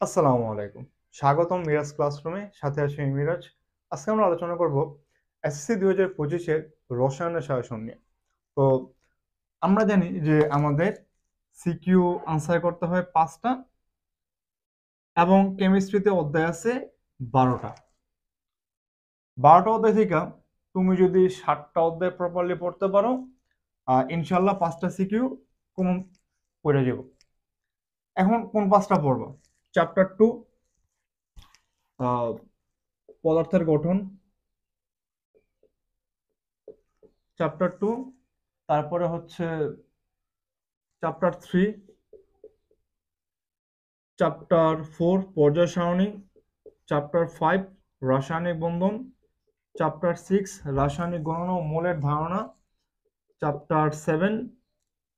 আসসালামু আলাইকুম। স্বাগতম মিরাজ ক্লাসরুমে। সাথে আছি আমি মিরাজ। আজকে আমরা আলোচনা করব এসএসসি 2025 এর রসায়নের সাজেশন নিয়ে। তো আমরা জানি যে আমাদের সিকিউ আনসার করতে হয় 5টা এবং কেমিস্ট্রিতে অধ্যায় আছে 12টা। 12টা অধ্যায় থেকে তুমি যদি 7টা অধ্যায় প্রপারলি পড়তে পারো, ইনশাল্লাহ 5টা সিকিউ কমন পড়ে যাব। এখন কোন 5টা পড়বো? চ্যাপ্টার 2 পদার্থের গঠন, চ্যাপ্টার 2, তারপরে হচ্ছে চ্যাপ্টার 3, চ্যাপ্টার 4 পর্যায় সারণী, চ্যাপ্টার 5 রাসায়নিক বন্ধন, চ্যাপ্টার 6 রাসায়নিক গণনা ও মোলের ধারণা, চ্যাপ্টার 7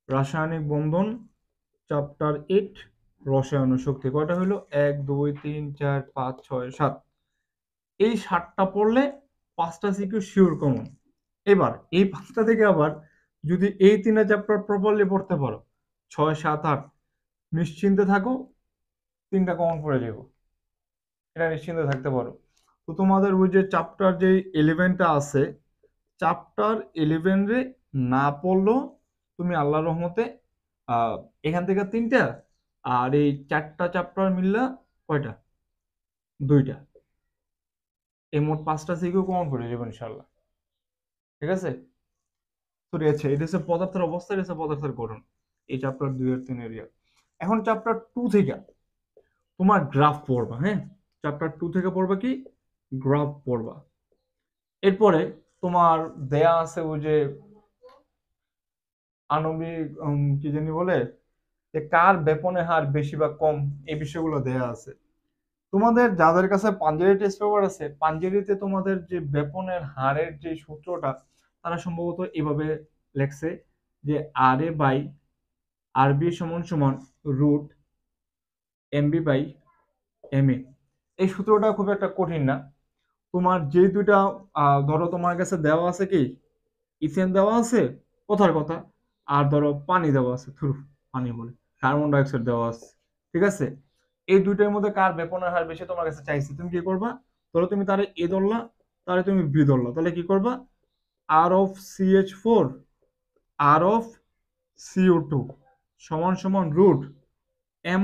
রাসায়নিক বন্ধন, চ্যাপ্টার 8 রসায়ন শক্তি। কয়টা হলো? 1 2 3 4 5 6 7। এই 7টা পড়লে 5টা সিকিউ শিওর কমন। এবার এই 5টা থেকে আবার যদি এই 3টা চ্যাপ্টার প্রপারলি পড়তে পারো, 6 7 8, নিশ্চিন্তে থাকো 3টা কমন পড়ে যাব। এটা নিশ্চিন্তে থাকতে পারো। তো তোমাদের ওই যে চ্যাপ্টার যে 11টা আছে, চ্যাপ্টার 11 রে না পড়লেও তুমি আল্লাহর রহমতে এখান থেকে 3টা আর এই 4টা চ্যাপ্টার মিললা কয়টা? 2টা। এই মোট 5টা সিকিউ কমন পড়ে যাবে ইনশাআল্লাহ। ঠিক আছে? তো রয়েছে এটা হচ্ছে পদার্থের অবস্থা, এটা হচ্ছে পদার্থের গঠন। এই চ্যাপ্টার 2 আর 3 এরিয়া। এখন চ্যাপ্টার 2 থেকে তোমার গ্রাফ পড়বা। হ্যাঁ, চ্যাপ্টার 2 থেকে পড়বা কি? গ্রাফ পড়বা। এরপরে তোমার দেয়া আছে ওই যে আণবিক কি জানি বলে, যে কার ব্যাপনের হার বেশি বা কম, এই বিষয়গুলো দেয়া আছে। তোমাদের যাদের কাছে পাঞ্জেরি টেস্ট পেপার আছে, পাঞ্জেরিতে তোমাদের যে ব্যাপনের হারের যে সূত্রটা, তারা সম্ভবত এভাবে লেখছে যে আর এ বাই আর বি সমান সমান root M B by M A. এই সূত্রটা খুব একটা কঠিন না। তোমার যে দুইটা ধরো তোমার কাছে দেওয়া আছে কি, ইথেন দেওয়া আছে কথার কথা, আর ধরো পানি দেওয়া আছে, পানি বলে কার্বন ডাইঅক্সাইড দেওয়া আছে। ঠিক আছে? এই দুইটার মধ্যে কার ব্যাপনের হার বেশি তোমার কাছে চাইছে, তুমি কি করবা? ধরো তুমি তারে এ ধরলা, তাহলে তুমি বি ধরলা, তাহলে কি করবা? আর of CH4 R of CO2 সমান সমান রুট এম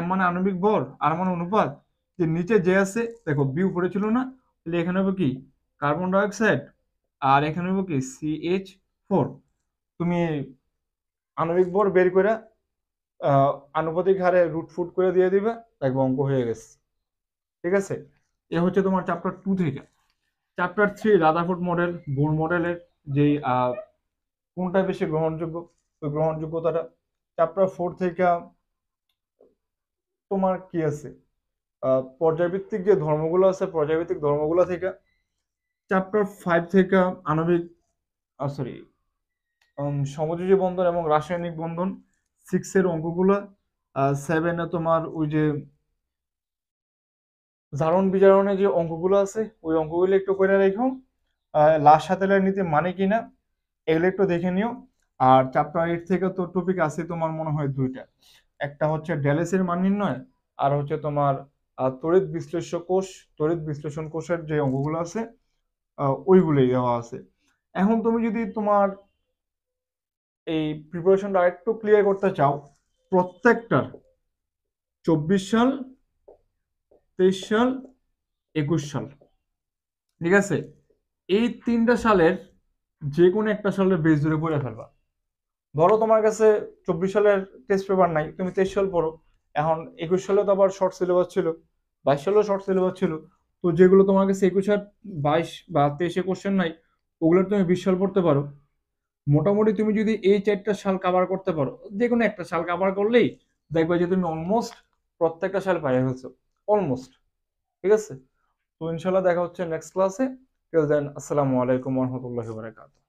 মানে আণবিক ভর, আর মানে অনুপাত, যে নিচে যে আছে দেখো বি উপরে ছিল না, তাহলে এখানে হবে কি কার্বন ডাইঅক্সাইড, আর এখানে হবে কি CH4। তুমি আণবিক ভর বের করে আনুপাতিক হারে রুট ফুট করে দিয়ে দিবে, দেখবো অঙ্ক হয়ে গেছে। ঠিক আছে? এ হচ্ছে তোমার চ্যাপ্টার 2 থেকে। চ্যাপ্টার 3 রাদারফোর্ড মডেল, বোর মডেলের যেই কোনটা বেশি গ্রহণযোগ্য, ওই গ্রহণযোগ্যতাটা। চ্যাপ্টার 4 থেকে তোমার কি আছে, পর্যায়ভিত্তিক যে ধর্মগুলো আছে, পর্যায়ভিত্তিক ধর্মগুলো থেকে। চ্যাপ্টার 5 থেকে আণবিক সরি সমযোজী বন্ধন এবং রাসায়নিক বন্ধন, 6 এর অঙ্কগুলো। 7 এ তোমার ওই যে জারণ বিজারণের যে অঙ্কগুলো আছে, ওই অঙ্কগুলো একটু করে রেখো। লাস্ট সাতেলার নীতি মানে কিনা এগুলো একটু দেখে নিও। আর চ্যাপ্টার 8 থেকে তো টপিক আছে তোমার মনে হয় 2টা। একটা হচ্ছে ডেলেসের মান নির্ণয়, আর হচ্ছে তোমার তড়িৎ বিশ্লেষ্য কোষ, তড়িৎ বিশ্লেষণ কোষের যে অঙ্কগুলো আছে ওইগুলোই দেওয়া আছে। এখন তুমি যদি তোমার এই প্রিপারেশনটা একটু ক্লিয়ার করতে চাও, প্রত্যেকটার 24 সাল, 23 সাল, 21 সাল, ঠিক আছে, এই 3টা সালের যে কোনো একটা সালের বেস ধরে পড়ে ফেলবা। ধরো তোমার কাছে 24 সালের টেস্ট পেপার নাই, তুমি 23 সাল পড়ো। এখন 21 সালে তো আবার শর্ট সিলেবাস ছিল, 22 সালেও শর্ট সিলেবাস ছিল। তো যেগুলো তোমার কাছে 21 আর 22 বা 23-এ কোশ্চেন নাই, ওগুলোর তুমি 20 সাল পড়তে পারো। মোটামুটি তুমি যদি এই 4টা সাল কভার করতে পারো, যে কোনো একটা সাল কভার করলেই দেখবে যে তুমি অলমোস্ট প্রত্যেকটা সাল পাইয়ে ফেলছো, অলমোস্ট। ঠিক আছে? তো ইনশাল্লাহ দেখা হচ্ছে নেক্সট ক্লাসে। টিল দেন, আসসালামু আলাইকুম ওয়া রাহমাতুল্লাহি ওয়া বারাকাতুহু।